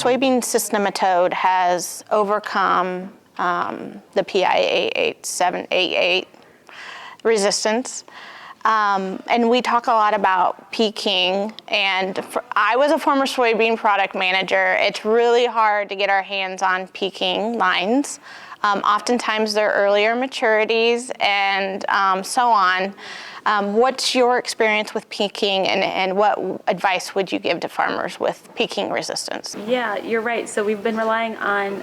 soybean cyst nematode has overcome the PI8788 resistance. And we talk a lot about Peking, and I was a former soybean product manager. It's really hard to get our hands on Peking lines. Oftentimes they're earlier maturities and so on. What's your experience with Peking, and what advice would you give to farmers with Peking resistance? Yeah, you're right. So we've been relying on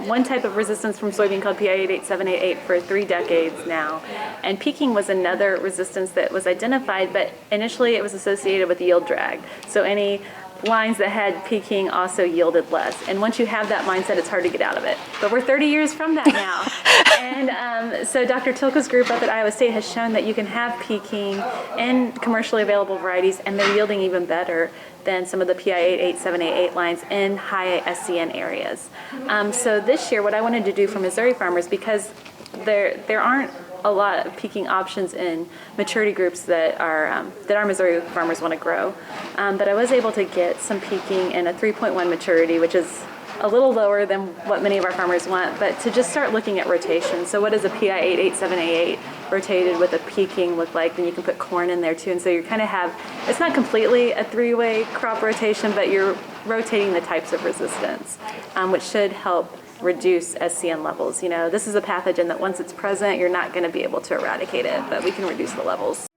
one type of resistance from soybean called PI8788 for 3 decades now. And Peking was another resistance that was identified, but initially it was associated with yield drag. So any lines that had Peking also yielded less. And once you have that mindset, it's hard to get out of it. But we're 30 years from that now. And so Dr. Tilke's group up at Iowa State has shown that you can have Peking in commercially available varieties, and they're yielding even better than some of the PI8788 lines in high SCN areas. So this year, what I wanted to do for Missouri farmers, because there aren't a lot of Peking options in maturity groups that our Missouri farmers want to grow. But I was able to get some Peking in a 3.1 maturity, which is a little lower than what many of our farmers want, but to just start looking at rotation. So what does a PI8788 rotated with a Peking look like? Then you can put corn in there too. And so you kind of have, it's not completely a 3-way crop rotation, but you're rotating the types of resistance, which should help reduce SCN levels. You know, this is a pathogen that once it's present, you're not going to be able to eradicate it, but we can reduce the levels.